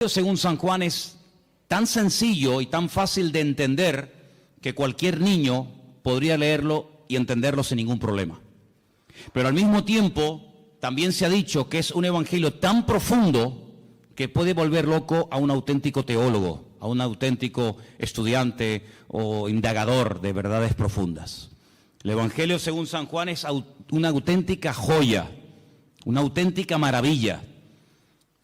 Según San Juan es tan sencillo y tan fácil de entender que cualquier niño podría leerlo y entenderlo sin ningún problema. Pero al mismo tiempo también se ha dicho que es un evangelio tan profundo que puede volver loco a un auténtico teólogo, a un auténtico estudiante o indagador de verdades profundas. El Evangelio según San Juan es una auténtica joya, una auténtica maravilla.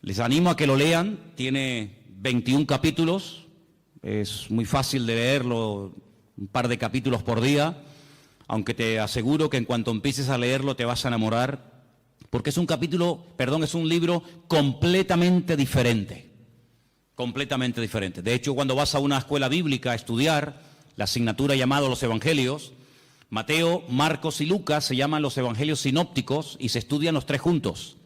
Les animo a que lo lean, tiene 21 capítulos, es muy fácil de leerlo, un par de capítulos por día, aunque te aseguro que en cuanto empieces a leerlo te vas a enamorar, porque es un libro completamente diferente. Completamente diferente. De hecho, cuando vas a una escuela bíblica a estudiar la asignatura llamada los Evangelios, Mateo, Marcos y Lucas se llaman los Evangelios sinópticos y se estudian los tres juntos.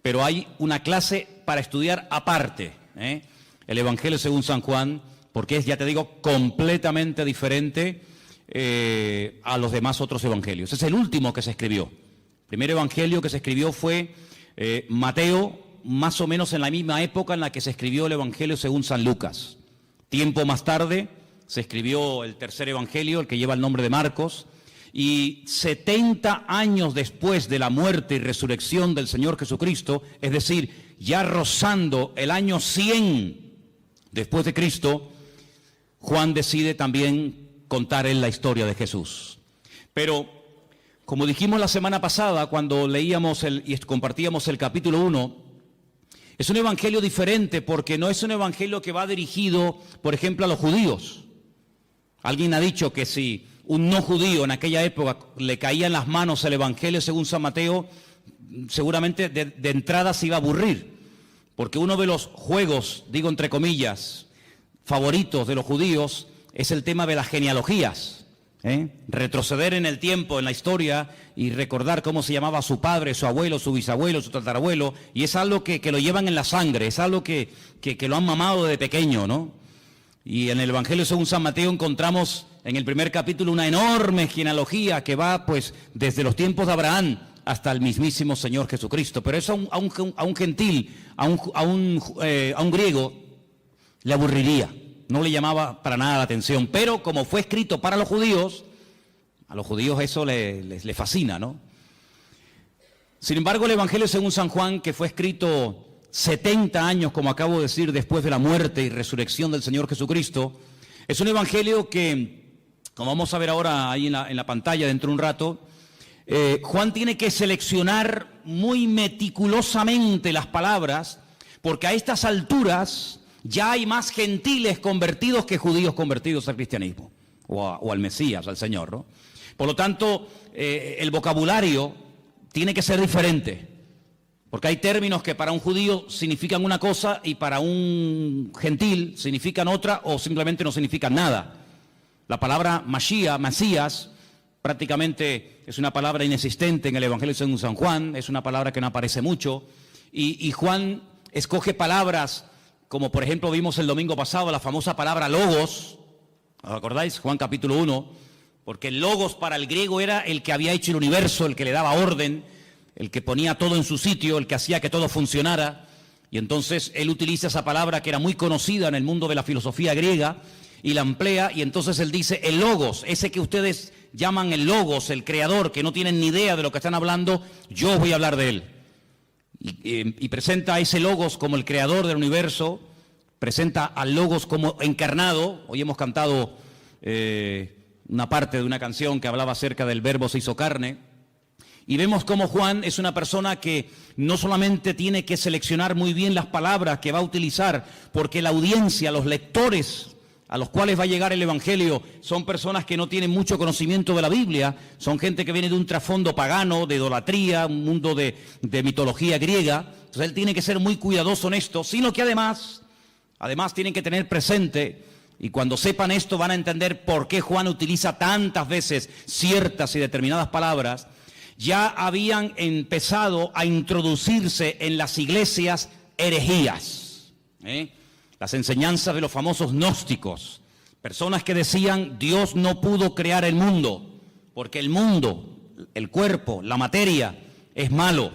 Pero hay una clase para estudiar aparte, el Evangelio según San Juan, porque es, ya te digo, completamente diferente a los demás otros evangelios. Es el último que se escribió. El primer evangelio que se escribió fue Mateo, más o menos en la misma época en la que se escribió el Evangelio según San Lucas. Tiempo más tarde se escribió el tercer evangelio, el que lleva el nombre de Marcos, y 70 años después de la muerte y resurrección del Señor Jesucristo, es decir, ya rozando el año 100 después de Cristo, Juan decide también contar en la historia de Jesús. Pero, como dijimos la semana pasada, cuando leíamos y compartíamos el capítulo 1, es un evangelio diferente porque no es un evangelio que va dirigido, por ejemplo, a los judíos. Alguien ha dicho que si un no judío en aquella época le caía en las manos el evangelio según San Mateo, seguramente de entrada se iba a aburrir, porque uno de los juegos, digo entre comillas, favoritos de los judíos es el tema de las genealogías, retroceder en el tiempo, en la historia y recordar cómo se llamaba su padre, su abuelo, su bisabuelo, su tatarabuelo, y es algo que lo llevan en la sangre, es algo que lo han mamado de pequeño, ¿no? Y en el Evangelio según San Mateo encontramos en el primer capítulo una enorme genealogía que va pues desde los tiempos de Abraham hasta el mismísimo Señor Jesucristo. Pero eso a un gentil, a un griego, le aburriría, no le llamaba para nada la atención. Pero como fue escrito para los judíos, a los judíos eso les fascina, ¿no? Sin embargo, el Evangelio según San Juan, que fue escrito 70 años, como acabo de decir, después de la muerte y resurrección del Señor Jesucristo, es un evangelio que, como vamos a ver ahora ahí en la pantalla dentro de un rato, Juan tiene que seleccionar muy meticulosamente las palabras, porque a estas alturas ya hay más gentiles convertidos que judíos convertidos al cristianismo, o al Mesías, al Señor, ¿no? Por lo tanto, el vocabulario tiene que ser diferente. Porque hay términos que para un judío significan una cosa y para un gentil significan otra o simplemente no significan nada. La palabra Mashiach, Mesías, prácticamente es una palabra inexistente en el Evangelio según San Juan, es una palabra que no aparece mucho. Y Juan escoge palabras como por ejemplo vimos el domingo pasado la famosa palabra logos, ¿os acordáis? Juan capítulo 1, porque el logos para el griego era el que había hecho el universo, el que le daba orden, el que ponía todo en su sitio, el que hacía que todo funcionara. Y entonces él utiliza esa palabra que era muy conocida en el mundo de la filosofía griega y la emplea, y entonces él dice el logos, ese que ustedes llaman el logos, el creador, que no tienen ni idea de lo que están hablando, yo voy a hablar de él. Y presenta a ese logos como el creador del universo, presenta al logos como encarnado. Hoy hemos cantado una parte de una canción que hablaba acerca del verbo se hizo carne. Y vemos cómo Juan es una persona que no solamente tiene que seleccionar muy bien las palabras que va a utilizar, porque la audiencia, los lectores a los cuales va a llegar el Evangelio, son personas que no tienen mucho conocimiento de la Biblia, son gente que viene de un trasfondo pagano, de idolatría, un mundo de mitología griega. Entonces él tiene que ser muy cuidadoso en esto, sino que además tienen que tener presente, y cuando sepan esto van a entender por qué Juan utiliza tantas veces ciertas y determinadas palabras. Ya habían empezado a introducirse en las iglesias herejías, las enseñanzas de los famosos gnósticos, personas que decían Dios no pudo crear el mundo, porque el mundo, el cuerpo, la materia es malo,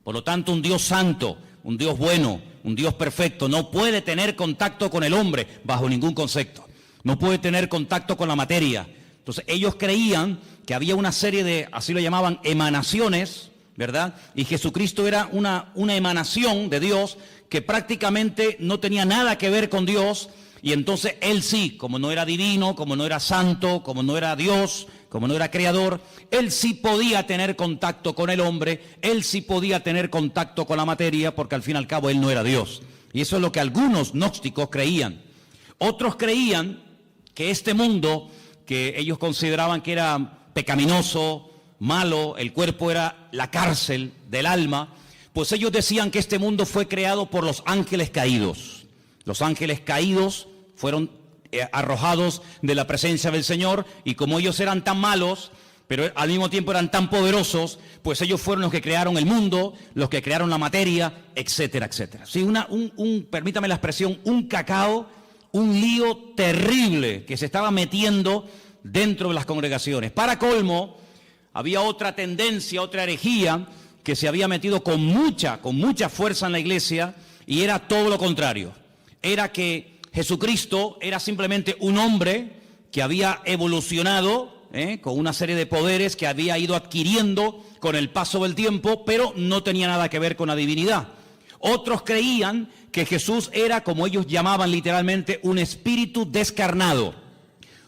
por lo tanto un Dios santo un Dios bueno, un Dios perfecto, no puede tener contacto con el hombre bajo ningún concepto. No puede tener contacto con la materia. Entonces ellos creían que había una serie de, así lo llamaban, emanaciones, ¿verdad? Y Jesucristo era una emanación de Dios que prácticamente no tenía nada que ver con Dios. Y entonces él sí, como no era divino, como no era santo, como no era Dios, como no era creador, él sí podía tener contacto con el hombre, él sí podía tener contacto con la materia, porque al fin y al cabo él no era Dios. Y eso es lo que algunos gnósticos creían. Otros creían que este mundo, que ellos consideraban que era pecaminoso, malo, el cuerpo era la cárcel del alma, pues ellos decían que este mundo fue creado por los ángeles caídos. Los ángeles caídos fueron arrojados de la presencia del Señor, y como ellos eran tan malos, pero al mismo tiempo eran tan poderosos, pues ellos fueron los que crearon el mundo, los que crearon la materia, etcétera, etcétera. Sí, permítame la expresión, un cacao, un lío terrible que se estaba metiendo dentro de las congregaciones. Para colmo, había otra tendencia, otra herejía que se había metido con mucha fuerza en la iglesia, y era todo lo contrario. Era que Jesucristo era simplemente un hombre que había evolucionado con una serie de poderes que había ido adquiriendo con el paso del tiempo, pero no tenía nada que ver con la divinidad. Otros creían que Jesús era, como ellos llamaban literalmente, un espíritu descarnado.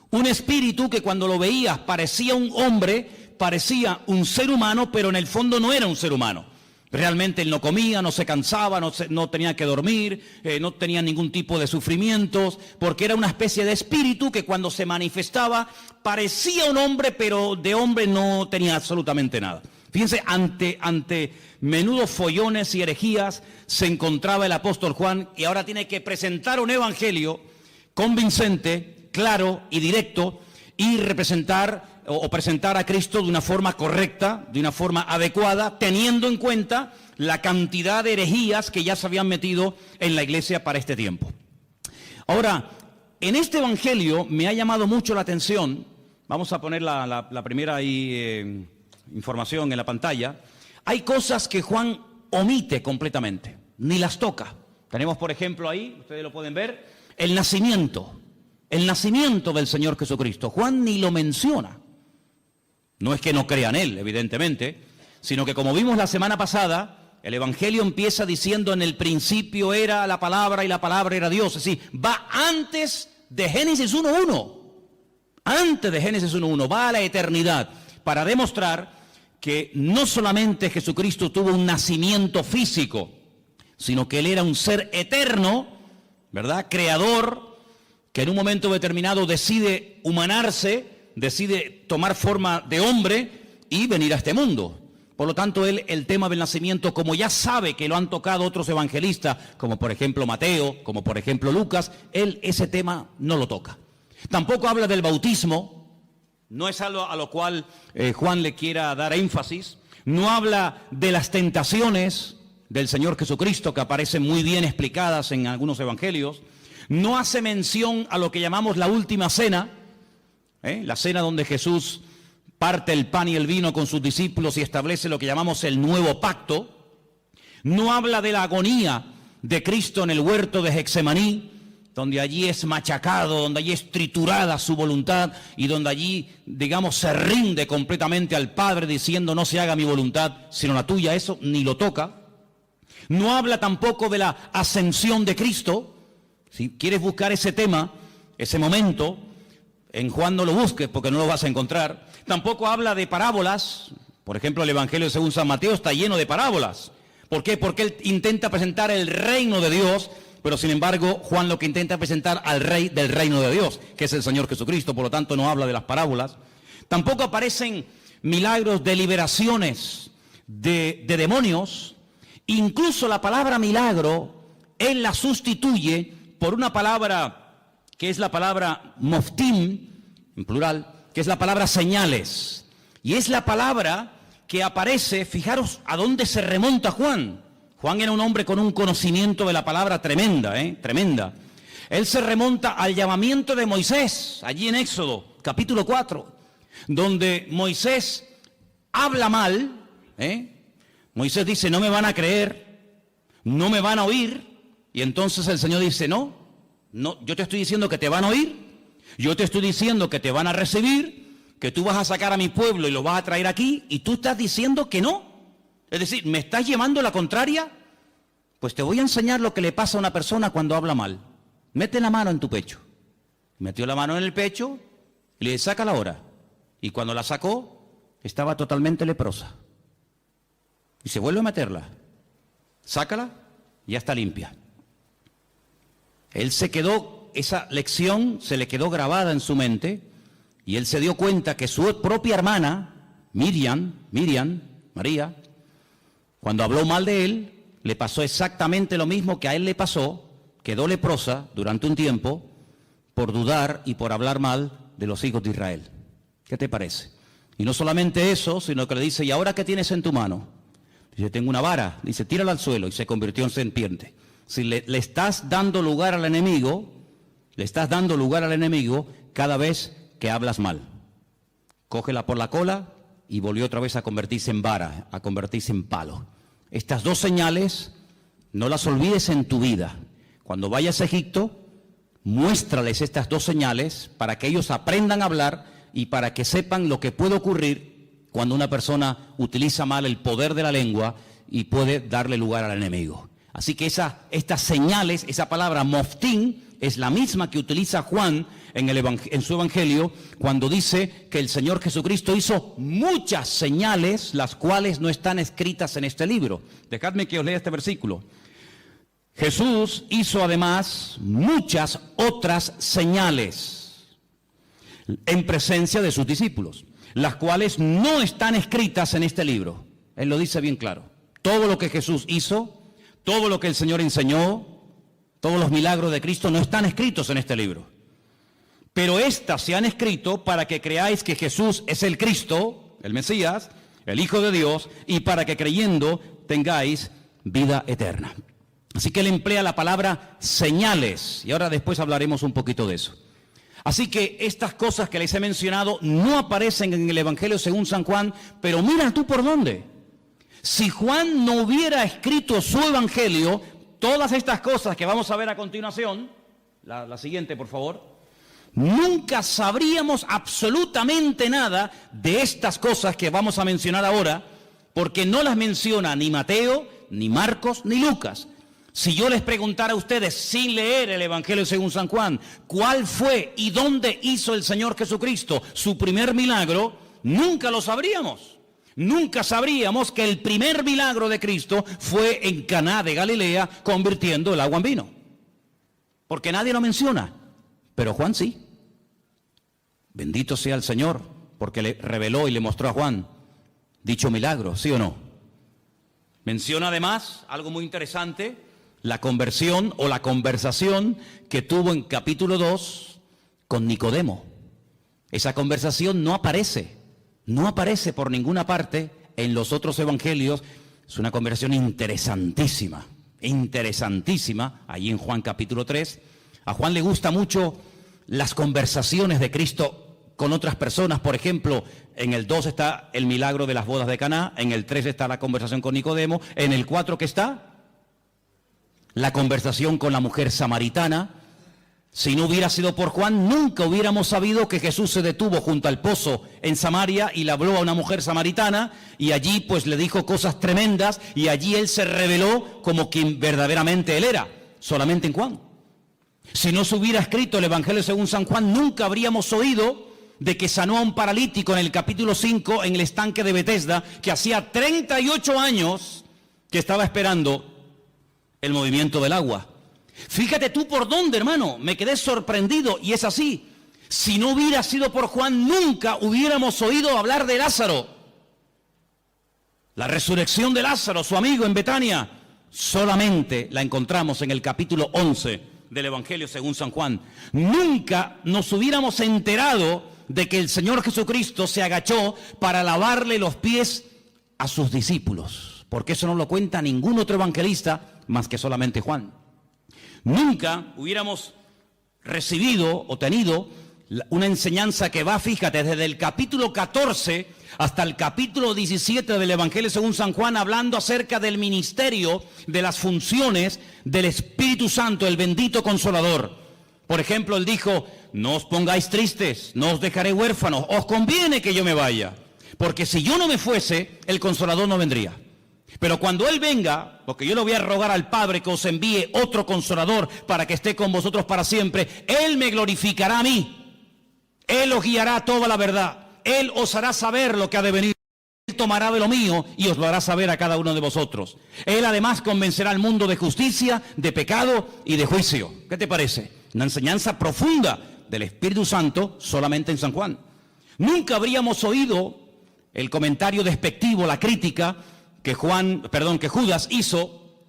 Un espíritu que cuando lo veías parecía un hombre, parecía un ser humano, pero en el fondo no era un ser humano. Realmente él no comía, no se cansaba, no tenía que dormir, no tenía ningún tipo de sufrimientos, porque era una especie de espíritu que cuando se manifestaba parecía un hombre, pero de hombre no tenía absolutamente nada. Fíjense, ante menudos follones y herejías se encontraba el apóstol Juan, y ahora tiene que presentar un evangelio convincente, claro y directo, y presentar a Cristo de una forma correcta, de una forma adecuada, teniendo en cuenta la cantidad de herejías que ya se habían metido en la iglesia para este tiempo. Ahora, en este evangelio me ha llamado mucho la atención, vamos a poner la primera información en la pantalla. Hay cosas que Juan omite completamente, ni las toca. Tenemos, por ejemplo, ahí, ustedes lo pueden ver, el nacimiento del Señor Jesucristo. Juan ni lo menciona. No es que no crea en él, evidentemente, sino que, como vimos la semana pasada, el evangelio empieza diciendo: en el principio era la palabra y la palabra era Dios. Es decir, va antes de Génesis 1.1. Antes de Génesis 1.1, va a la eternidad para demostrar que no solamente Jesucristo tuvo un nacimiento físico, sino que él era un ser eterno, ¿verdad? Creador, que en un momento determinado decide humanarse, decide tomar forma de hombre y venir a este mundo. Por lo tanto, él, el tema del nacimiento, como ya sabe que lo han tocado otros evangelistas, como por ejemplo Mateo, como por ejemplo Lucas, él ese tema no lo toca. Tampoco habla del bautismo, no es algo a lo cual Juan le quiera dar énfasis. No habla de las tentaciones del Señor Jesucristo, que aparecen muy bien explicadas en algunos evangelios. No hace mención a lo que llamamos la última cena, la cena donde Jesús parte el pan y el vino con sus discípulos y establece lo que llamamos el nuevo pacto. No habla de la agonía de Cristo en el huerto de Getsemaní, donde allí es machacado, donde allí es triturada su voluntad y donde allí, digamos, se rinde completamente al Padre diciendo: no se haga mi voluntad sino la tuya. Eso ni lo toca. No habla tampoco de la ascensión de Cristo. Si quieres buscar ese tema, ese momento, en Juan no lo busques porque no lo vas a encontrar. Tampoco habla de parábolas. Por ejemplo, el Evangelio según San Mateo está lleno de parábolas. ¿Por qué? Porque él intenta presentar el reino de Dios, pero sin embargo Juan lo que intenta presentar al rey del reino de Dios, que es el Señor Jesucristo. Por lo tanto, no habla de las parábolas. Tampoco aparecen milagros de liberaciones de demonios. Incluso la palabra milagro, él la sustituye por una palabra que es la palabra moftim, en plural, que es la palabra señales. Y es la palabra que aparece, fijaros a dónde se remonta Juan. Juan era un hombre con un conocimiento de la palabra tremenda, tremenda. Él se remonta al llamamiento de Moisés, allí en Éxodo, capítulo 4, donde Moisés habla mal, Moisés dice: no me van a creer, no me van a oír. Y entonces el Señor dice, no, yo te estoy diciendo que te van a oír, yo te estoy diciendo que te van a recibir, que tú vas a sacar a mi pueblo y lo vas a traer aquí, y tú estás diciendo que no. Es decir, ¿me estás llevando la contraria? Pues te voy a enseñar lo que le pasa a una persona cuando habla mal. Mete la mano en tu pecho. Metió la mano en el pecho y le dice, sácala ahora. Y cuando la sacó, estaba totalmente leprosa. Y se vuelve a meterla. Sácala, ya está limpia. Él se quedó, esa lección se le quedó grabada en su mente, y él se dio cuenta que su propia hermana, María, cuando habló mal de él, le pasó exactamente lo mismo que a él le pasó, quedó leprosa durante un tiempo por dudar y por hablar mal de los hijos de Israel. ¿Qué te parece? Y no solamente eso, sino que le dice, ¿y ahora qué tienes en tu mano? Dice, tengo una vara. Dice, tírala al suelo, y se convirtió en serpiente. Si le estás dando lugar al enemigo, cada vez que hablas mal. Cógela por la cola y volvió otra vez a convertirse en vara, a convertirse en palo. Estas dos señales no las olvides en tu vida. Cuando vayas a Egipto, muéstrales estas dos señales para que ellos aprendan a hablar y para que sepan lo que puede ocurrir cuando una persona utiliza mal el poder de la lengua y puede darle lugar al enemigo. Así que estas señales, esa palabra moftín, es la misma que utiliza Juan en su evangelio cuando dice que el Señor Jesucristo hizo muchas señales, las cuales no están escritas en este libro. Dejadme que os lea este versículo. Jesús hizo además muchas otras señales en presencia de sus discípulos, las cuales no están escritas en este libro. Él lo dice bien claro. Todo lo que Jesús hizo, todo lo que el Señor enseñó, todos los milagros de Cristo no están escritos en este libro. Pero estas se han escrito para que creáis que Jesús es el Cristo, el Mesías, el Hijo de Dios, y para que creyendo tengáis vida eterna. Así que él emplea la palabra señales, y ahora después hablaremos un poquito de eso. Así que estas cosas que les he mencionado no aparecen en el Evangelio según San Juan, pero mira tú por dónde. Si Juan no hubiera escrito su Evangelio, todas estas cosas que vamos a ver a continuación, la siguiente por favor, nunca sabríamos absolutamente nada de estas cosas que vamos a mencionar ahora, porque no las menciona ni Mateo, ni Marcos, ni Lucas. Si yo les preguntara a ustedes, sin leer el Evangelio según San Juan, cuál fue y dónde hizo el Señor Jesucristo su primer milagro, nunca lo sabríamos. Nunca sabríamos que el primer milagro de Cristo fue en Caná de Galilea, convirtiendo el agua en vino. Porque nadie lo menciona, pero Juan sí. Bendito sea el Señor, porque le reveló y le mostró a Juan dicho milagro, ¿sí o no? Menciona además algo muy interesante, la conversión o la conversación que tuvo en capítulo 2 con Nicodemo. Esa conversación no aparece por ninguna parte en los otros evangelios. Es una conversación interesantísima, allí en Juan capítulo 3. A Juan le gusta mucho las conversaciones de Cristo con otras personas. Por ejemplo, en el 2 está el milagro de las bodas de Caná, en el 3 está la conversación con Nicodemo, en el 4 ¿qué está? La conversación con la mujer samaritana. Si no hubiera sido por Juan, nunca hubiéramos sabido que Jesús se detuvo junto al pozo en Samaria y le habló a una mujer samaritana, y allí pues le dijo cosas tremendas, y allí él se reveló como quien verdaderamente él era, solamente en Juan. Si no se hubiera escrito el Evangelio según San Juan, nunca habríamos oído de que sanó a un paralítico en el capítulo 5 en el estanque de Betesda, que hacía 38 años que estaba esperando el movimiento del agua. Fíjate tú por dónde, hermano, me quedé sorprendido, y es así. Si no hubiera sido por Juan, nunca hubiéramos oído hablar de Lázaro. La resurrección de Lázaro, su amigo en Betania, solamente la encontramos en el capítulo 11 del Evangelio según San Juan. Nunca nos hubiéramos enterado de que el Señor Jesucristo se agachó para lavarle los pies a sus discípulos, porque eso no lo cuenta ningún otro evangelista más que solamente Juan. Nunca hubiéramos recibido o tenido una enseñanza que va, fíjate, desde el capítulo 14 hasta el capítulo 17 del Evangelio según San Juan, hablando acerca del ministerio, de las funciones del Espíritu Santo, el bendito Consolador. Por ejemplo, él dijo, no os pongáis tristes, no os dejaré huérfanos, os conviene que yo me vaya, porque si yo no me fuese, el Consolador no vendría. Pero cuando Él venga, porque yo le voy a rogar al Padre que os envíe otro Consolador para que esté con vosotros para siempre, Él me glorificará a mí, Él os guiará a toda la verdad, Él os hará saber lo que ha de venir, Él tomará de lo mío y os lo hará saber a cada uno de vosotros. Él además convencerá al mundo de justicia, de pecado y de juicio. ¿Qué te parece? Una enseñanza profunda del Espíritu Santo solamente en San Juan. Nunca habríamos oído el comentario despectivo, la crítica que Judas hizo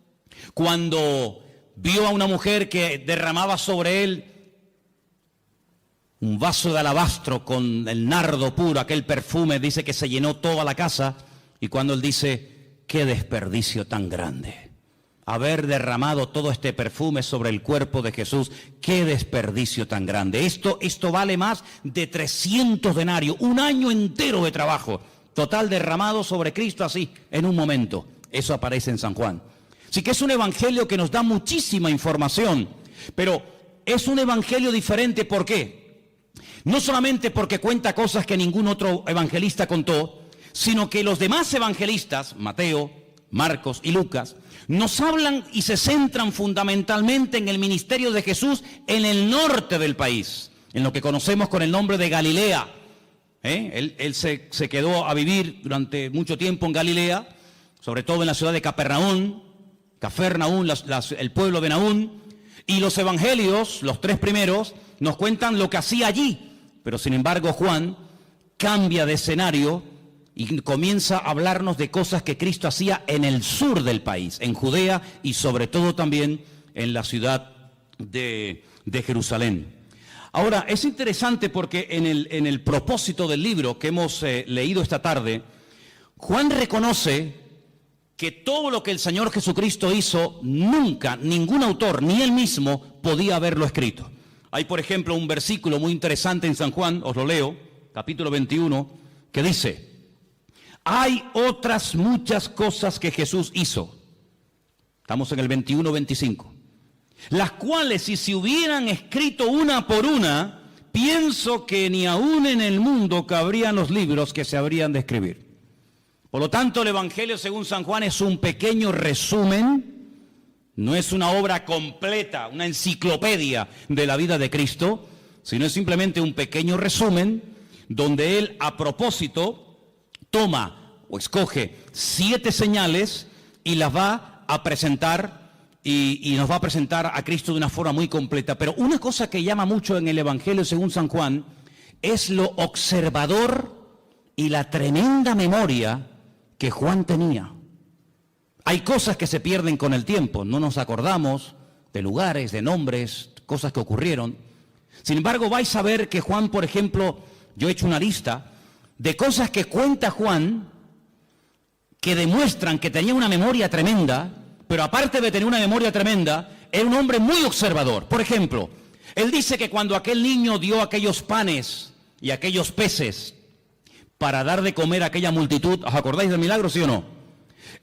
cuando vio a una mujer que derramaba sobre él un vaso de alabastro con el nardo puro, aquel perfume, dice que se llenó toda la casa, y cuando él dice, qué desperdicio tan grande, haber derramado todo este perfume sobre el cuerpo de Jesús, qué desperdicio tan grande. Esto vale más de 300 denarios, un año entero de trabajo, total derramado sobre Cristo así, en un momento. Eso aparece en San Juan. Así que es un evangelio que nos da muchísima información, pero es un evangelio diferente. ¿Por qué? No solamente porque cuenta cosas que ningún otro evangelista contó, sino que los demás evangelistas, Mateo, Marcos y Lucas, nos hablan y se centran fundamentalmente en el ministerio de Jesús en el norte del país, en lo que conocemos con el nombre de Galilea. Él se quedó a vivir durante mucho tiempo en Galilea, sobre todo en la ciudad de Capernaum, el pueblo de Naún, y los evangelios, los 3 primeros, nos cuentan lo que hacía allí, pero sin embargo Juan cambia de escenario y comienza a hablarnos de cosas que Cristo hacía en el sur del país, en Judea y sobre todo también en la ciudad de Jerusalén. Ahora, es interesante porque en el propósito del libro que hemos leído esta tarde, Juan reconoce que todo lo que el Señor Jesucristo hizo, nunca, ningún autor, ni él mismo, podía haberlo escrito. Hay, por ejemplo, un versículo muy interesante en San Juan, os lo leo, capítulo 21, que dice, hay otras muchas cosas que Jesús hizo. Estamos en el 21-25. Las cuales, si se hubieran escrito una por una, pienso que ni aún en el mundo cabrían los libros que se habrían de escribir. Por lo tanto, el Evangelio según San Juan es un pequeño resumen, no es una obra completa, una enciclopedia de la vida de Cristo, sino es simplemente un pequeño resumen donde Él a propósito toma o escoge 7 señales y las va a presentar y nos va a presentar a Cristo de una forma muy completa. Pero una cosa que llama mucho en el Evangelio según San Juan es lo observador y la tremenda memoria que Juan tenía. Hay cosas que se pierden con el tiempo, no nos acordamos de lugares, de nombres, cosas que ocurrieron. Sin embargo, vais a ver que Juan, por ejemplo, yo he hecho una lista de cosas que cuenta Juan que demuestran que tenía una memoria tremenda. Pero aparte de tener una memoria tremenda, era un hombre muy observador. Por ejemplo, él dice que cuando aquel niño dio aquellos panes y aquellos peces para dar de comer a aquella multitud, ¿os acordáis del milagro, sí o no?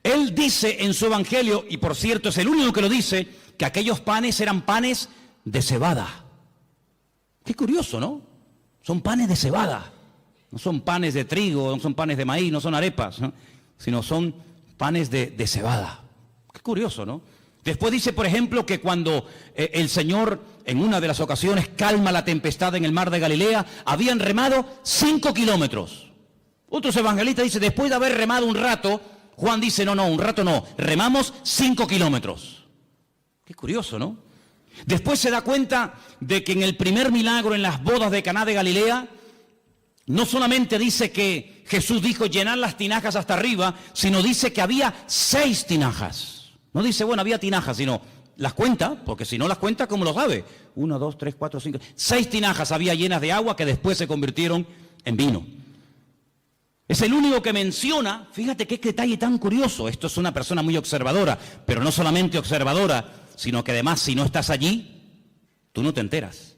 Él dice en su evangelio, y por cierto es el único que lo dice, que aquellos panes eran panes de cebada. Qué curioso, ¿no? Son panes de cebada. No son panes de trigo, no son panes de maíz, no son arepas, ¿no? Sino son panes de cebada. Qué curioso, ¿no? Después dice, por ejemplo, que cuando el Señor en una de las ocasiones calma la tempestad en el mar de Galilea, habían remado 5 kilómetros. Otros evangelistas dicen, después de haber remado un rato, Juan dice, no, un rato no, remamos 5 kilómetros. Qué curioso, ¿no? Después se da cuenta de que en el primer milagro en las bodas de Caná de Galilea, no solamente dice que Jesús dijo llenar las tinajas hasta arriba, sino dice que había 6 tinajas. No dice, bueno, había tinajas, sino las cuenta, porque si no las cuenta, ¿cómo lo sabe? 1, 2, 3, 4, 5, 6 tinajas había llenas de agua que después se convirtieron en vino. Es el único que menciona, fíjate qué detalle tan curioso, esto es una persona muy observadora, pero no solamente observadora, sino que además si no estás allí, tú no te enteras.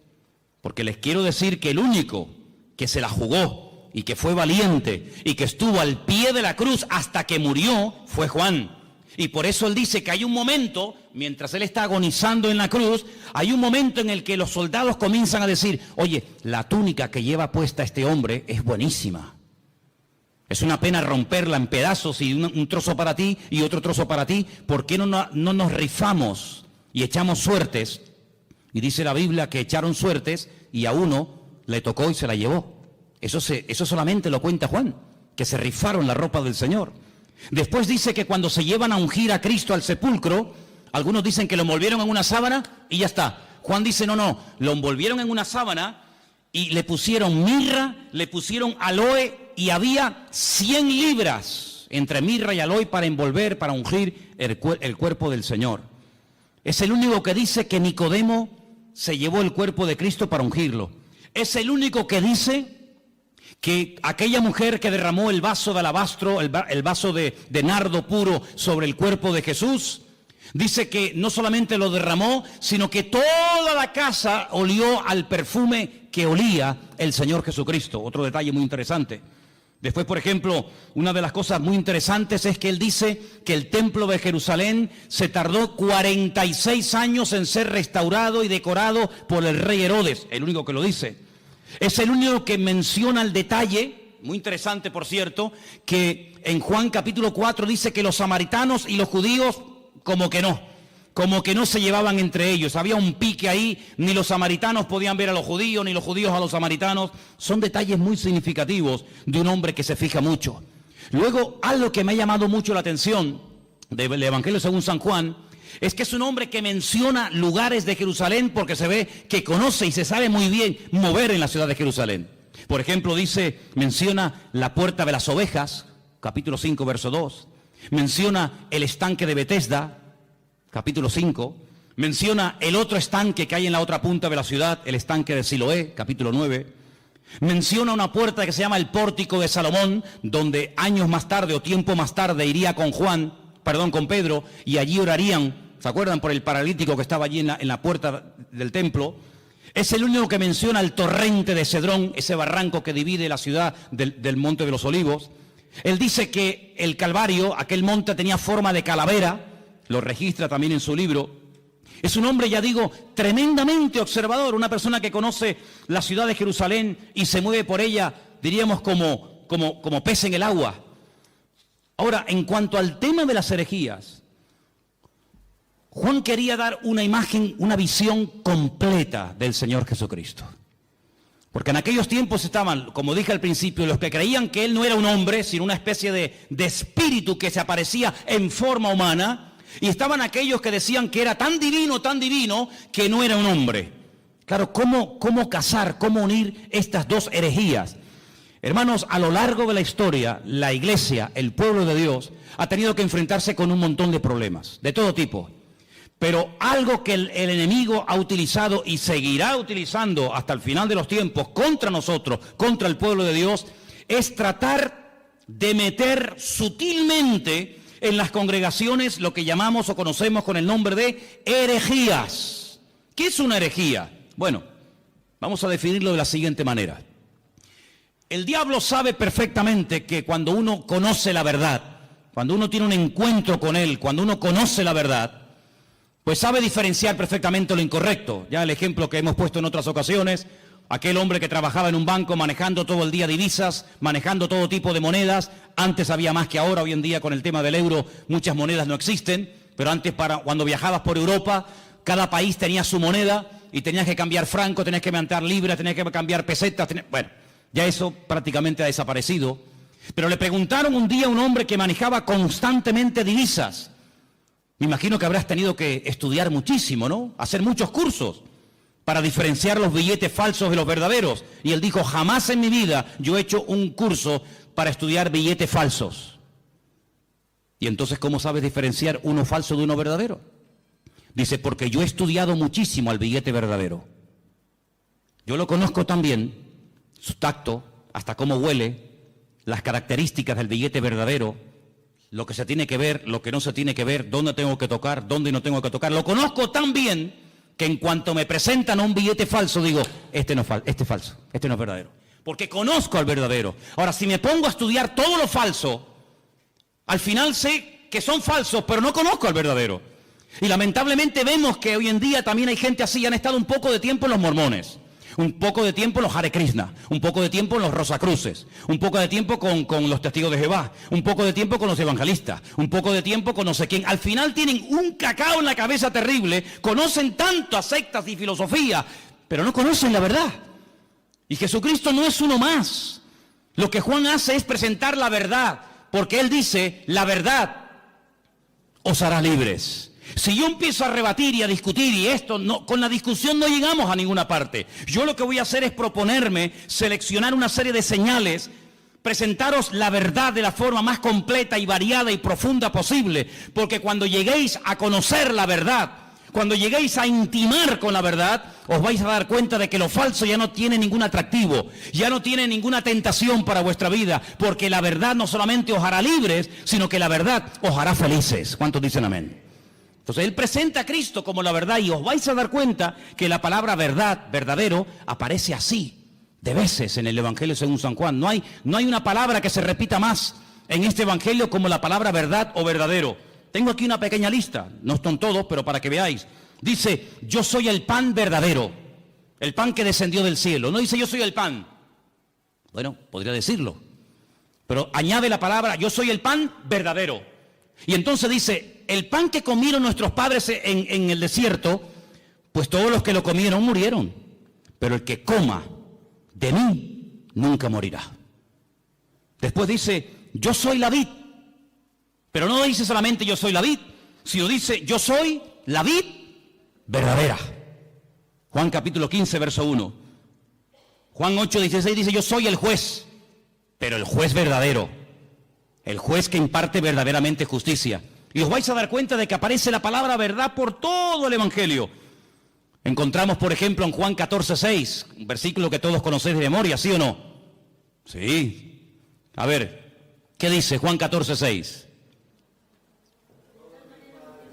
Porque les quiero decir que el único que se la jugó y que fue valiente y que estuvo al pie de la cruz hasta que murió fue Juan. Y por eso él dice que hay un momento, mientras él está agonizando en la cruz, hay un momento en el que los soldados comienzan a decir, oye, la túnica que lleva puesta este hombre es buenísima. Es una pena romperla en pedazos y un trozo para ti y otro trozo para ti. ¿Por qué no nos rifamos y echamos suertes? Y dice la Biblia que echaron suertes y a uno le tocó y se la llevó. Eso solamente lo cuenta Juan, que se rifaron la ropa del Señor. Después dice que cuando se llevan a ungir a Cristo al sepulcro, algunos dicen que lo envolvieron en una sábana y ya está. Juan dice, no, lo envolvieron en una sábana y le pusieron mirra, le pusieron aloe y había 100 libras entre mirra y aloe para envolver, para ungir el cuerpo del Señor. Es el único que dice que Nicodemo se llevó el cuerpo de Cristo para ungirlo. Es el único que dice que aquella mujer que derramó el vaso de alabastro, el vaso de nardo puro sobre el cuerpo de Jesús, dice que no solamente lo derramó, sino que toda la casa olió al perfume que olía el Señor Jesucristo. Otro detalle muy interesante. Después, por ejemplo, una de las cosas muy interesantes es que él dice que el templo de Jerusalén se tardó 46 años en ser restaurado y decorado por el rey Herodes, el único que lo dice. Es el único que menciona el detalle, muy interesante por cierto, que en Juan capítulo 4 dice que los samaritanos y los judíos como que no se llevaban entre ellos. Había un pique ahí, ni los samaritanos podían ver a los judíos, ni los judíos a los samaritanos. Son detalles muy significativos de un hombre que se fija mucho. Luego, algo que me ha llamado mucho la atención del Evangelio según San Juan, es que es un hombre que menciona lugares de Jerusalén porque se ve que conoce y se sabe muy bien mover en la ciudad de Jerusalén. Por ejemplo, menciona la puerta de las ovejas, capítulo 5, verso 2. Menciona el estanque de Betesda, capítulo 5. Menciona el otro estanque que hay en la otra punta de la ciudad, el estanque de Siloé, capítulo 9. Menciona una puerta que se llama el pórtico de Salomón, donde años más tarde o tiempo más tarde iría con Pedro, y allí orarían. ¿Se acuerdan? Por el paralítico que estaba allí en la puerta del templo. Es el único que menciona el torrente de Cedrón, ese barranco que divide la ciudad del Monte de los Olivos. Él dice que el Calvario, aquel monte, tenía forma de calavera, lo registra también en su libro. Es un hombre, ya digo, tremendamente observador, una persona que conoce la ciudad de Jerusalén y se mueve por ella, diríamos, como pez en el agua. Ahora, en cuanto al tema de las herejías, Juan quería dar una imagen, una visión completa del Señor Jesucristo. Porque en aquellos tiempos estaban, como dije al principio, los que creían que Él no era un hombre, sino una especie de espíritu que se aparecía en forma humana, y estaban aquellos que decían que era tan divino, que no era un hombre. Claro, ¿cómo casar, cómo unir estas dos herejías? Hermanos, a lo largo de la historia, la iglesia, el pueblo de Dios, ha tenido que enfrentarse con un montón de problemas, de todo tipo. Pero algo que el enemigo ha utilizado y seguirá utilizando hasta el final de los tiempos contra nosotros, contra el pueblo de Dios, es tratar de meter sutilmente en las congregaciones lo que llamamos o conocemos con el nombre de herejías. ¿Qué es una herejía? Bueno, vamos a definirlo de la siguiente manera. El diablo sabe perfectamente que cuando uno conoce la verdad, cuando uno tiene un encuentro con él, cuando uno conoce la verdad, pues sabe diferenciar perfectamente lo incorrecto. Ya el ejemplo que hemos puesto en otras ocasiones, aquel hombre que trabajaba en un banco manejando todo el día divisas, manejando todo tipo de monedas. Antes había más que ahora, hoy en día con el tema del euro muchas monedas no existen, pero antes cuando viajabas por Europa, cada país tenía su moneda y tenías que cambiar franco, tenías que cambiar libras, tenías que cambiar pesetas. Bueno, ya eso prácticamente ha desaparecido. Pero le preguntaron un día a un hombre que manejaba constantemente divisas. Me imagino que habrás tenido que estudiar muchísimo, ¿no? Hacer muchos cursos para diferenciar los billetes falsos de los verdaderos. Y él dijo, jamás en mi vida yo he hecho un curso para estudiar billetes falsos. Y entonces, ¿cómo sabes diferenciar uno falso de uno verdadero? Dice, porque yo he estudiado muchísimo al billete verdadero. Yo lo conozco también, su tacto, hasta cómo huele, las características del billete verdadero, lo que se tiene que ver, lo que no se tiene que ver, dónde tengo que tocar, dónde no tengo que tocar. Lo conozco tan bien que en cuanto me presentan un billete falso, digo, este no es falso, este no es verdadero. porque conozco al verdadero. Ahora, si me pongo a estudiar todo lo falso, al final sé que son falsos, pero no conozco al verdadero. Y lamentablemente vemos que hoy en día también hay gente así, han estado un poco de tiempo en los mormones, un poco de tiempo en los Hare Krishna, un poco de tiempo en los Rosacruces, un poco de tiempo con los testigos de Jehová, un poco de tiempo con los evangelistas, un poco de tiempo con no sé quién. Al final tienen un cacao en la cabeza terrible, conocen tanto a sectas y filosofía, pero no conocen la verdad. Y Jesucristo no es uno más. Lo que Juan hace es presentar la verdad, porque él dice, la verdad os hará libres. Si yo empiezo a rebatir y a discutir y esto, no, con la discusión no llegamos a ninguna parte. Yo lo que voy a hacer es proponerme, seleccionar una serie de señales, presentaros la verdad de la forma más completa y variada y profunda posible, porque cuando lleguéis a conocer la verdad, cuando lleguéis a intimar con la verdad, os vais a dar cuenta de que lo falso ya no tiene ningún atractivo, ya no tiene ninguna tentación para vuestra vida, porque la verdad no solamente os hará libres, sino que la verdad os hará felices. ¿Cuántos dicen amén? Entonces él presenta a Cristo como la verdad y os vais a dar cuenta que la palabra verdad, verdadero, aparece así de veces en el Evangelio según San Juan. No hay una palabra que se repita más en este Evangelio como la palabra verdad o verdadero. Tengo aquí una pequeña lista, no están todos, pero para que veáis. Dice, yo soy el pan verdadero, el pan que descendió del cielo. No dice yo soy el pan. Bueno, podría decirlo, pero añade la palabra, yo soy el pan verdadero. Y entonces dice, el pan que comieron nuestros padres en el desierto, pues todos los que lo comieron murieron. Pero el que coma de mí nunca morirá. Después dice, yo soy la vid. Pero no dice solamente yo soy la vid, sino dice yo soy la vid verdadera. Juan capítulo 15, verso 1. Juan 8, 16 dice yo soy el juez, pero el juez verdadero. El juez que imparte verdaderamente justicia. Y os vais a dar cuenta de que aparece la palabra verdad por todo el Evangelio. Encontramos, por ejemplo, en Juan 14, 6, un versículo que todos conocéis de memoria, ¿sí o no? Sí. A ver, ¿qué dice Juan 14, 6?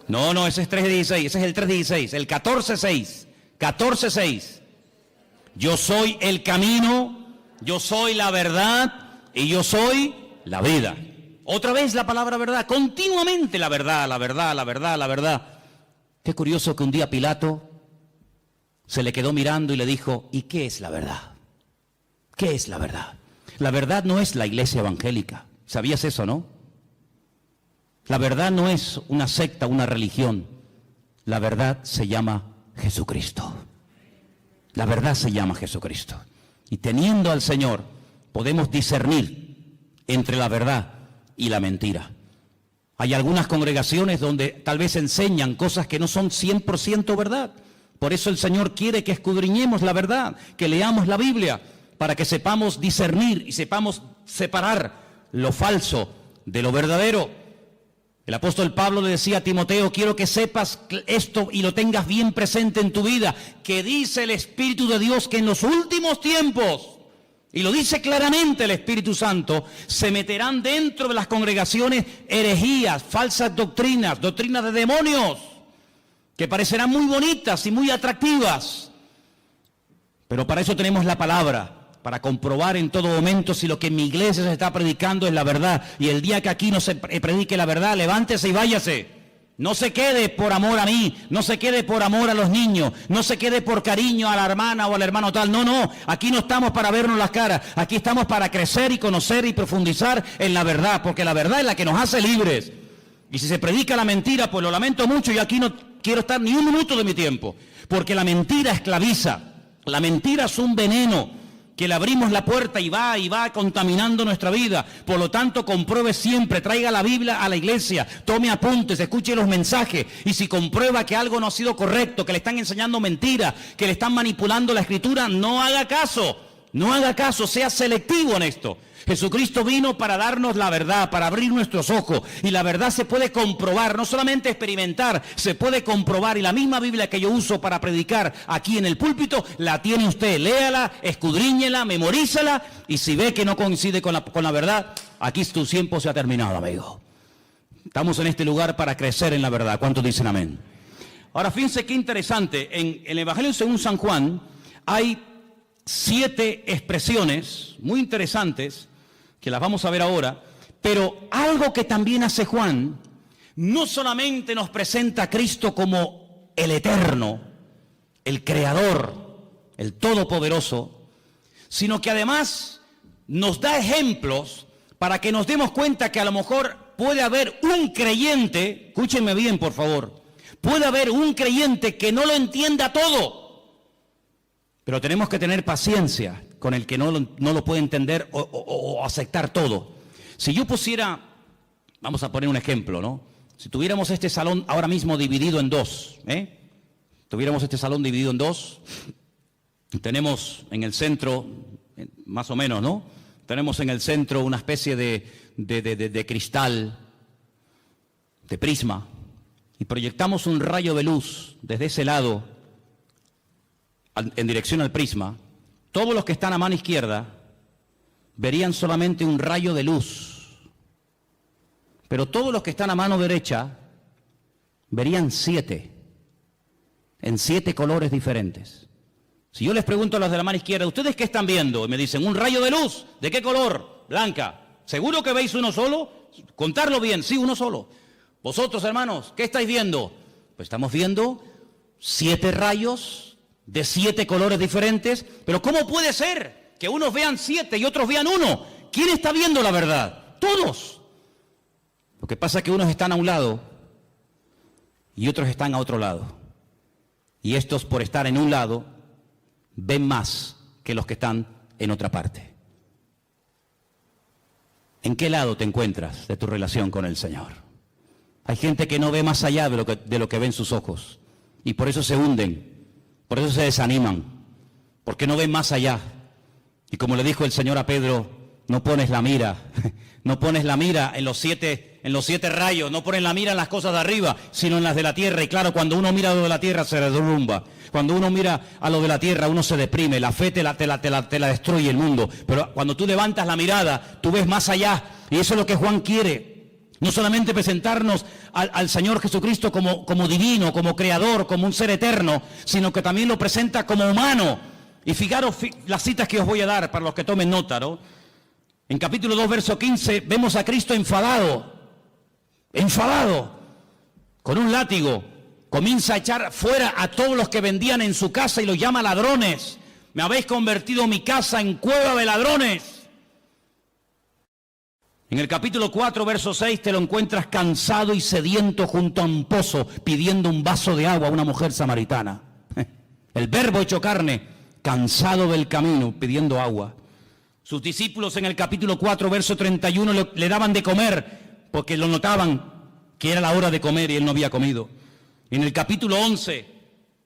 No, ese es 3:16, ese es el 3:16, el 14:6, 14:6. Yo soy el camino, yo soy la verdad y yo soy la vida. Otra vez la palabra verdad, continuamente la verdad, la verdad, la verdad, la verdad. Qué curioso que un día Pilato se le quedó mirando y le dijo, ¿y qué es la verdad? ¿Qué es la verdad? La verdad no es la iglesia evangélica, ¿sabías eso, no? La verdad no es una secta, una religión. La verdad se llama Jesucristo. La verdad se llama Jesucristo. Y teniendo al Señor, podemos discernir entre la verdad y la mentira. Hay algunas congregaciones donde tal vez enseñan cosas que no son 100% verdad. Por eso el Señor quiere que escudriñemos la verdad, que leamos la Biblia, para que sepamos discernir y sepamos separar lo falso de lo verdadero. El apóstol Pablo le decía a Timoteo, quiero que sepas esto y lo tengas bien presente en tu vida, que dice el Espíritu de Dios que en los últimos tiempos, y lo dice claramente el Espíritu Santo, se meterán dentro de las congregaciones herejías, falsas doctrinas, doctrinas de demonios, que parecerán muy bonitas y muy atractivas, pero para eso tenemos la palabra, para comprobar en todo momento si lo que en mi iglesia se está predicando es la verdad. Y el día que aquí no se predique la verdad, levántese y váyase. No se quede por amor a mí, no se quede por amor a los niños, no se quede por cariño a la hermana o al hermano tal. No, aquí no estamos para vernos las caras, aquí estamos para crecer y conocer y profundizar en la verdad, porque la verdad es la que nos hace libres. Y si se predica la mentira, pues lo lamento mucho, yo aquí no quiero estar ni un minuto de mi tiempo, porque la mentira esclaviza, la mentira es un veneno, que le abrimos la puerta y va contaminando nuestra vida. Por lo tanto, compruebe siempre, traiga la Biblia a la iglesia, tome apuntes, escuche los mensajes, y si comprueba que algo no ha sido correcto, que le están enseñando mentiras, que le están manipulando la escritura, no haga caso, sea selectivo en esto. Jesucristo vino para darnos la verdad, para abrir nuestros ojos, y la verdad se puede comprobar, no solamente experimentar, se puede comprobar, y la misma Biblia que yo uso para predicar aquí en el púlpito, la tiene usted, léala, escudriñela, memorízala, y si ve que no coincide con la verdad, aquí tu tiempo se ha terminado, amigo. Estamos en este lugar para crecer en la verdad. ¿Cuántos dicen amén? Ahora fíjense qué interesante, en el Evangelio según San Juan hay 7 expresiones muy interesantes, que las vamos a ver ahora, pero algo que también hace Juan, no solamente nos presenta a Cristo como el eterno, el creador, el todopoderoso, sino que además nos da ejemplos para que nos demos cuenta que a lo mejor puede haber un creyente, escúchenme bien por favor, puede haber un creyente que no lo entienda todo, pero tenemos que tener paciencia con el que no lo puede entender o aceptar todo. Si yo pusiera, vamos a poner un ejemplo, ¿no? Si tuviéramos este salón ahora mismo dividido en dos, tuviéramos este salón dividido en dos, tenemos en el centro, más o menos, ¿no? Tenemos en el centro una especie de cristal, de prisma, y proyectamos un rayo de luz desde ese lado en dirección al prisma. Todos los que están a mano izquierda verían solamente un rayo de luz, pero todos los que están a mano derecha verían 7, en 7 colores diferentes. Si yo les pregunto a los de la mano izquierda, ¿ustedes qué están viendo? Y me dicen, un rayo de luz. ¿De qué color? Blanca. ¿Seguro que veis uno solo? Contarlo bien, sí, uno solo. Vosotros, hermanos, ¿qué estáis viendo? Pues estamos viendo 7 rayos de 7 colores diferentes. Pero ¿cómo puede ser que unos vean 7 y otros vean 1? ¿Quién está viendo la verdad? Todos. Lo que pasa es que unos están a un lado y otros están a otro lado. Y estos, por estar en un lado, ven más que los que están en otra parte. ¿En qué lado te encuentras de tu relación con el Señor? Hay gente que no ve más allá de lo que ven sus ojos, y por eso se hunden, por eso se desaniman, porque no ven más allá. Y como le dijo el Señor a Pedro, no pones la mira, no pones la mira en los 7 rayos, no pones la mira en las cosas de arriba, sino en las de la tierra. Y claro, cuando uno mira a lo de la tierra se derrumba. Cuando uno mira a lo de la tierra, uno se deprime, la fe te la destruye el mundo. Pero cuando tú levantas la mirada, tú ves más allá. Y eso es lo que Juan quiere. No solamente presentarnos al Señor Jesucristo como divino, como creador, como un ser eterno, sino que también lo presenta como humano. Y fijaros las citas que os voy a dar para los que tomen nota, ¿no? En capítulo 2, verso 15, vemos a Cristo enfadado, con un látigo. Comienza a echar fuera a todos los que vendían en su casa y los llama ladrones. Me habéis convertido mi casa en cueva de ladrones. En el capítulo 4, verso 6, te lo encuentras cansado y sediento junto a un pozo, pidiendo un vaso de agua a una mujer samaritana. El verbo hecho carne, cansado del camino, pidiendo agua. Sus discípulos en el capítulo 4, verso 31, le daban de comer, porque lo notaban que era la hora de comer y él no había comido. En el capítulo 11,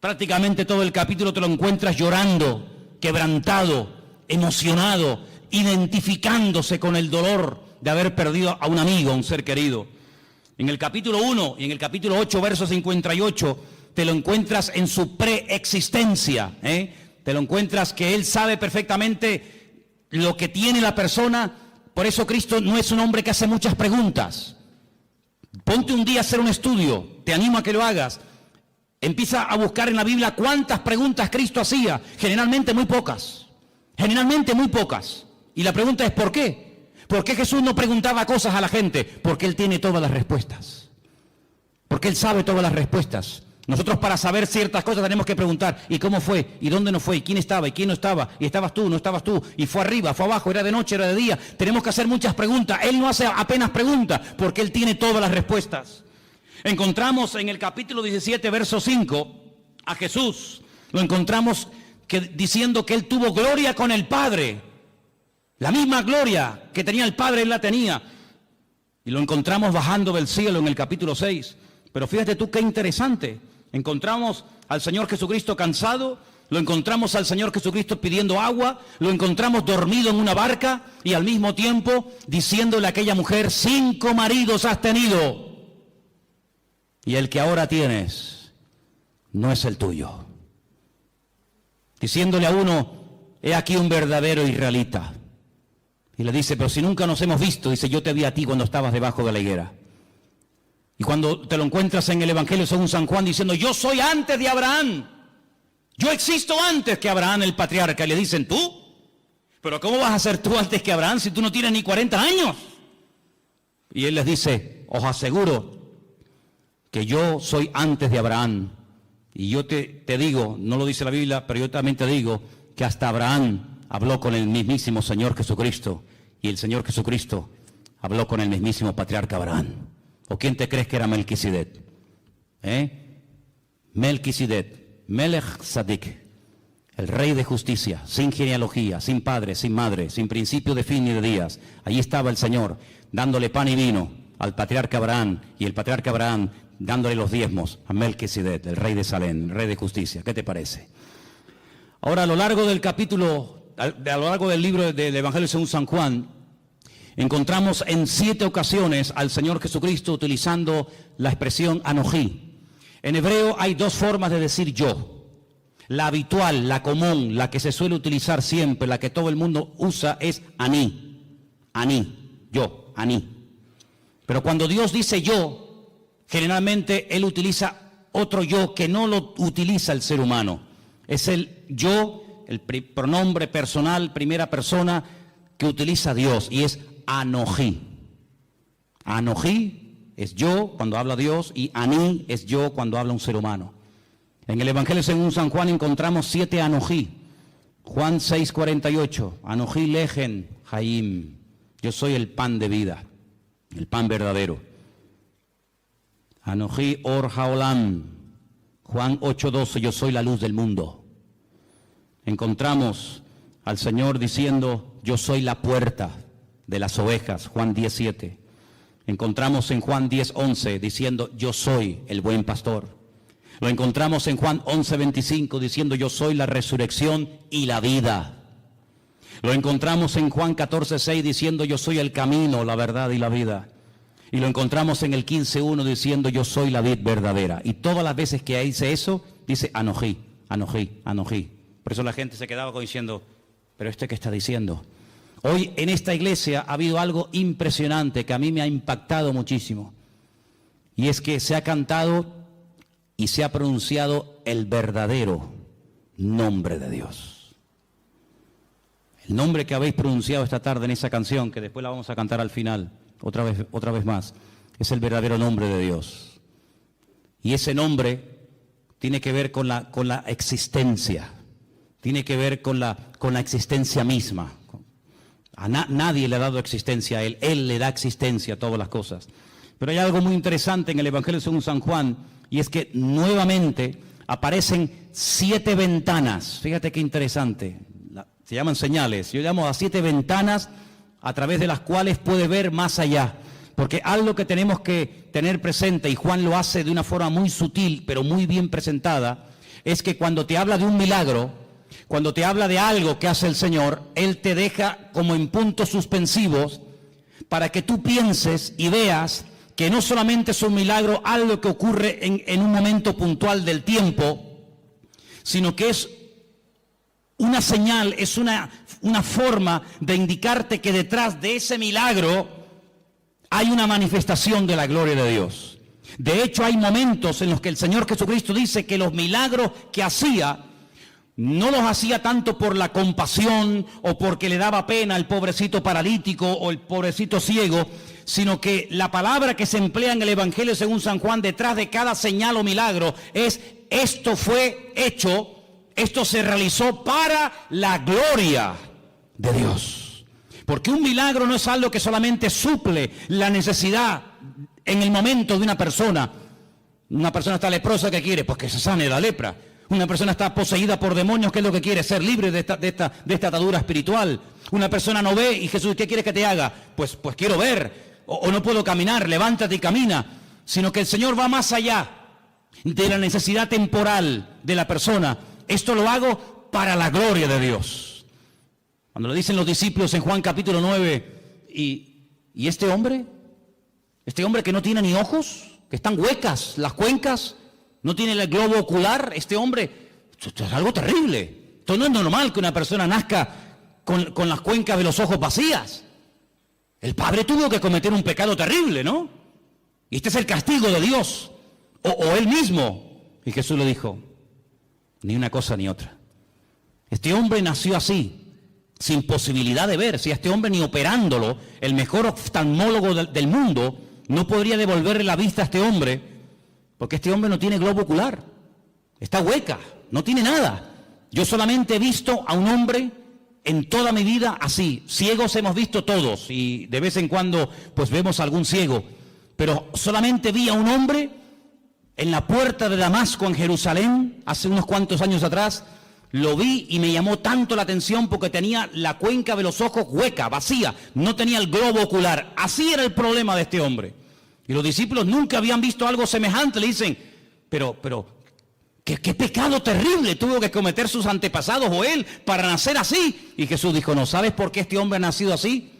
prácticamente todo el capítulo te lo encuentras llorando, quebrantado, emocionado, identificándose con el dolor de haber perdido a un amigo, a un ser querido. En el capítulo 1 y en el capítulo 8, verso 58, te lo encuentras en su preexistencia, Te lo encuentras que él sabe perfectamente lo que tiene la persona. Por eso Cristo no es un hombre que hace muchas preguntas. Ponte un día a hacer un estudio, te animo a que lo hagas. Empieza a buscar en la Biblia cuántas preguntas Cristo hacía. Generalmente muy pocas. Y la pregunta es ¿por qué? ¿Por qué Jesús no preguntaba cosas a la gente? Porque Él tiene todas las respuestas. Porque Él sabe todas las respuestas. Nosotros para saber ciertas cosas tenemos que preguntar, ¿y cómo fue? ¿Y dónde no fue? ¿Y quién estaba? ¿Y quién no estaba? ¿Y estabas tú? ¿No estabas tú? ¿Y fue arriba? ¿Fue abajo? ¿Era de noche? ¿Era de día? Tenemos que hacer muchas preguntas. Él no hace apenas preguntas, porque Él tiene todas las respuestas. Encontramos en el capítulo 17, verso 5, a Jesús. Lo encontramos diciendo que Él tuvo gloria con el Padre. La misma gloria que tenía el Padre, Él la tenía. Y lo encontramos bajando del cielo en el capítulo 6. Pero fíjate tú qué interesante. Encontramos al Señor Jesucristo cansado, lo encontramos al Señor Jesucristo pidiendo agua, lo encontramos dormido en una barca y al mismo tiempo diciéndole a aquella mujer, 5 maridos has tenido y el que ahora tienes no es el tuyo. Diciéndole a uno, he aquí un verdadero israelita. Y le dice, pero si nunca nos hemos visto, dice, yo te vi a ti cuando estabas debajo de la higuera. Y cuando te lo encuentras en el Evangelio según San Juan diciendo, yo soy antes de Abraham, Yo existo antes que Abraham, el patriarca. Y le dicen, ¿tú? ¿Pero cómo vas a ser tú antes que Abraham si tú no tienes ni 40 años? Y él les dice, os aseguro que yo soy antes de Abraham. Y yo te digo, no lo dice la Biblia, pero yo también te digo que hasta Abraham habló con el mismísimo Señor Jesucristo. Y el Señor Jesucristo habló con el mismísimo patriarca Abraham. ¿O quién te crees que era Melquisedec? Melquisedec, Melech Sadik, el rey de justicia, sin genealogía, sin padre, sin madre, sin principio de fin ni de días. Allí estaba el Señor, dándole pan y vino al patriarca Abraham, y el patriarca Abraham dándole los diezmos a Melquisedec, el rey de Salem, el rey de justicia. ¿Qué te parece? Ahora, a lo largo del capítulo, a lo largo del libro del Evangelio según San Juan, encontramos en 7 ocasiones al Señor Jesucristo utilizando la expresión Anojí. En hebreo hay 2 formas de decir yo. La habitual, la común, la que se suele utilizar siempre, la que todo el mundo usa es Aní. Aní, yo, Aní. Pero cuando Dios dice yo, generalmente Él utiliza otro yo que no lo utiliza el ser humano. Es el yo, el pronombre personal, primera persona, que utiliza Dios, y es Anojí. Anojí es yo cuando habla Dios, y Aní es yo cuando habla un ser humano. En el Evangelio según San Juan encontramos 7 Anojí. Juan 6:48, Anojí lejen Jaim, yo soy el pan de vida, el pan verdadero. Anojí or haolam, Juan 8:12, yo soy la luz del mundo. Encontramos al Señor diciendo, yo soy la puerta de las ovejas, Juan 10:7. Encontramos en Juan 10:11 diciendo, yo soy el buen pastor. Lo encontramos en Juan 11:25 diciendo, yo soy la resurrección y la vida. Lo encontramos en Juan 14:6 diciendo, yo soy el camino, la verdad y la vida. Y lo encontramos en el 15:1 diciendo, yo soy la vid verdadera. Y todas las veces que dice eso, dice Anojí, Anojí, Anojí. Por eso la gente se quedaba diciendo, ¿pero qué está diciendo? Hoy en esta iglesia ha habido algo impresionante que a mí me ha impactado muchísimo. Y es que se ha cantado y se ha pronunciado el verdadero nombre de Dios. El nombre que habéis pronunciado esta tarde en esa canción, que después la vamos a cantar al final, otra vez más, es el verdadero nombre de Dios. Y ese nombre tiene que ver con la existencia, tiene que ver con la existencia misma. Nadie le ha dado existencia a Él le da existencia a todas las cosas. Pero hay algo muy interesante en el Evangelio según San Juan, y es que nuevamente aparecen 7 ventanas. Fíjate qué interesante, se llaman señales. Yo llamo a 7 ventanas a través de las cuales puede ver más allá. Porque algo que tenemos que tener presente, y Juan lo hace de una forma muy sutil, pero muy bien presentada, es que cuando te habla de un milagro, cuando te habla de algo que hace el Señor, Él te deja como en puntos suspensivos para que tú pienses y veas que no solamente es un milagro, algo que ocurre en un momento puntual del tiempo, sino que es una señal, es una forma de indicarte que detrás de ese milagro hay una manifestación de la gloria de Dios. De hecho, hay momentos en los que el Señor Jesucristo dice que los milagros que hacía no los hacía tanto por la compasión o porque le daba pena al pobrecito paralítico o el pobrecito ciego, sino que la palabra que se emplea en el Evangelio según San Juan detrás de cada señal o milagro es: esto fue hecho, esto se realizó para la gloria de Dios. Porque un milagro no es algo que solamente suple la necesidad en el momento de una persona. Una persona está leprosa, ¿qué quiere? Pues que se sane la lepra. Una persona está poseída por demonios, ¿qué es lo que quiere? Ser libre de esta atadura espiritual. Una persona no ve y Jesús, ¿qué quiere que te haga? Pues quiero ver, o no puedo caminar, levántate y camina. Sino que el Señor va más allá de la necesidad temporal de la persona. Esto lo hago para la gloria de Dios. Cuando le dicen los discípulos en Juan capítulo 9, ¿y este hombre que no tiene ni ojos, que están huecas las cuencas, no tiene el globo ocular, este hombre, esto es algo terrible. Esto no es normal que una persona nazca con las cuencas de los ojos vacías. El padre tuvo que cometer un pecado terrible, ¿no? Y este es el castigo de Dios, o él mismo. Y Jesús le dijo: ni una cosa ni otra. Este hombre nació así, sin posibilidad de ver. Si a este hombre ni operándolo, el mejor oftalmólogo del mundo no podría devolverle la vista a este hombre, porque este hombre no tiene globo ocular, está hueca, no tiene nada. Yo solamente he visto a un hombre en toda mi vida así. Ciegos hemos visto todos y de vez en cuando pues vemos a algún ciego, pero solamente vi a un hombre en la puerta de Damasco en Jerusalén hace unos cuantos años atrás. Lo vi y me llamó tanto la atención porque tenía la cuenca de los ojos hueca, vacía, no tenía el globo ocular. Así era el problema de este hombre. Y los discípulos nunca habían visto algo semejante. Le dicen, pero ¿qué pecado terrible tuvo que cometer sus antepasados o él para nacer así? Y Jesús dijo, ¿no sabes por qué este hombre ha nacido así?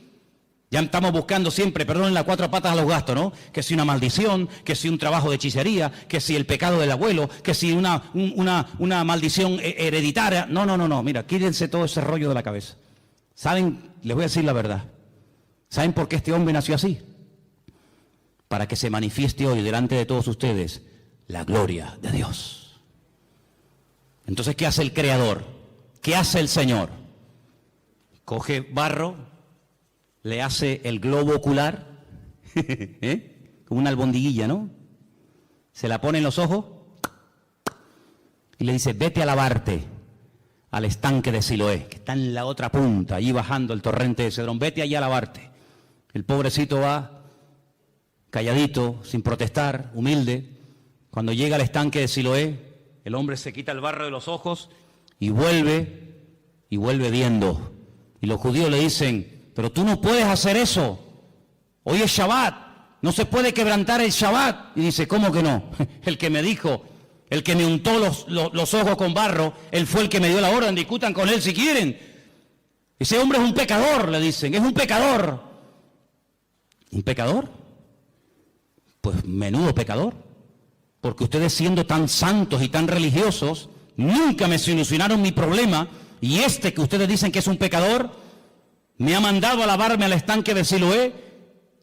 Ya estamos buscando siempre, perdonen las cuatro patas a los gastos, ¿no? Que si una maldición, que si un trabajo de hechicería, que si el pecado del abuelo, que si una maldición hereditaria. No, mira, quítense todo ese rollo de la cabeza. ¿Saben? Les voy a decir la verdad. ¿Saben por qué este hombre nació así? Para que se manifieste hoy delante de todos ustedes la gloria de Dios. Entonces, ¿qué hace el Creador? ¿Qué hace el Señor? Coge barro, le hace el globo ocular, como una albondiguilla, ¿no? Se la pone en los ojos y le dice, vete a lavarte al estanque de Siloé, que está en la otra punta, allí bajando el torrente de Cedrón, vete allá a lavarte. El pobrecito va calladito, sin protestar, humilde. Cuando llega al estanque de Siloé, el hombre se quita el barro de los ojos y vuelve viendo. Y los judíos le dicen, pero tú no puedes hacer eso. Hoy es Shabbat, no se puede quebrantar el Shabbat. Y dice, ¿cómo que no? El que me dijo, el que me untó los ojos con barro, él fue el que me dio la orden, discutan con él si quieren. Ese hombre es un pecador, le dicen, es un pecador. ¿Un pecador? Pues menudo pecador. Porque ustedes siendo tan santos y tan religiosos, nunca me solucionaron mi problema. Y este que ustedes dicen que es un pecador, me ha mandado a lavarme al estanque de Siloé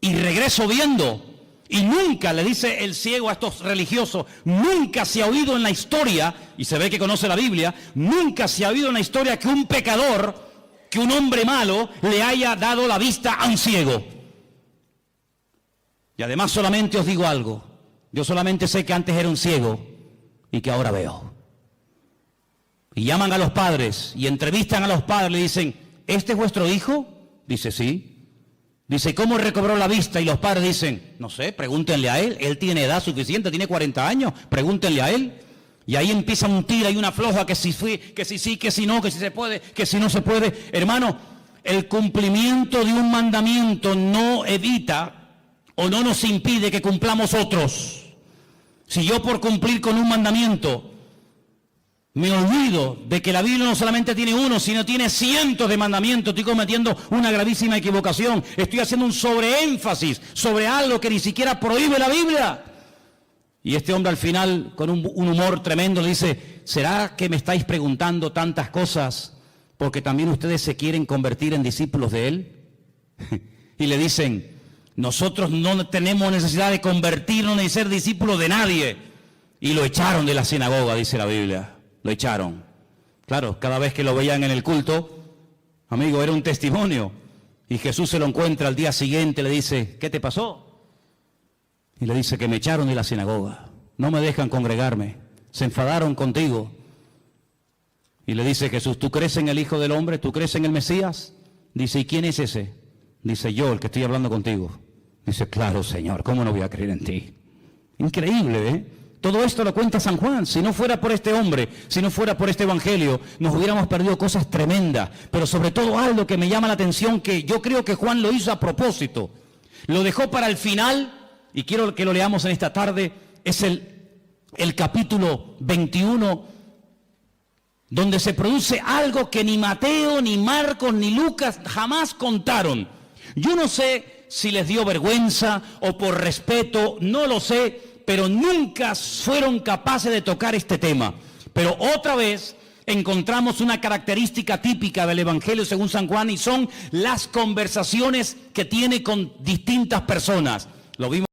y regreso viendo. Y nunca, le dice el ciego a estos religiosos, nunca se ha oído en la historia, y se ve que conoce la Biblia, nunca se ha oído en la historia que un pecador, que un hombre malo, le haya dado la vista a un ciego. Y además solamente os digo algo, yo solamente sé que antes era un ciego y que ahora veo. Y llaman a los padres y entrevistan a los padres, le dicen, ¿este es vuestro hijo? Dice, sí. Dice, ¿cómo recobró la vista? Y los padres dicen, no sé, pregúntenle a él tiene edad suficiente, tiene 40 años, pregúntenle a él. Y ahí empieza un tira y una floja, que si sí, que si no, que si se puede, que si no se puede. Hermano, el cumplimiento de un mandamiento no evita o no nos impide que cumplamos otros. Si yo por cumplir con un mandamiento me olvido de que la Biblia no solamente tiene uno, sino tiene cientos de mandamientos, estoy cometiendo una gravísima equivocación. Estoy haciendo un sobreénfasis sobre algo que ni siquiera prohíbe la Biblia. Y este hombre al final, con un humor tremendo, le dice, ¿será que me estáis preguntando tantas cosas porque también ustedes se quieren convertir en discípulos de él? Y le dicen, nosotros no tenemos necesidad de convertirnos ni ser discípulos de nadie. Y lo echaron de la sinagoga, dice la Biblia. Lo echaron. Claro, cada vez que lo veían en el culto, amigo, era un testimonio. Y Jesús se lo encuentra al día siguiente, le dice, ¿qué te pasó? Y le dice que me echaron de la sinagoga. No me dejan congregarme. Se enfadaron contigo. Y le dice Jesús, ¿tú crees en el Hijo del Hombre? ¿Tú crees en el Mesías? Dice, ¿y quién es ese? Dice, yo, el que estoy hablando contigo. Dice, claro, Señor, ¿cómo no voy a creer en ti? Increíble, ¿eh? Todo esto lo cuenta San Juan. Si no fuera por este hombre, si no fuera por este evangelio, nos hubiéramos perdido cosas tremendas. Pero sobre todo algo que me llama la atención, que yo creo que Juan lo hizo a propósito. Lo dejó para el final, y quiero que lo leamos en esta tarde, es el capítulo 21, donde se produce algo que ni Mateo, ni Marcos, ni Lucas jamás contaron. Yo no sé si les dio vergüenza o por respeto, no lo sé, pero nunca fueron capaces de tocar este tema. Pero otra vez encontramos una característica típica del Evangelio según San Juan, y son las conversaciones que tiene con distintas personas. Lo vimos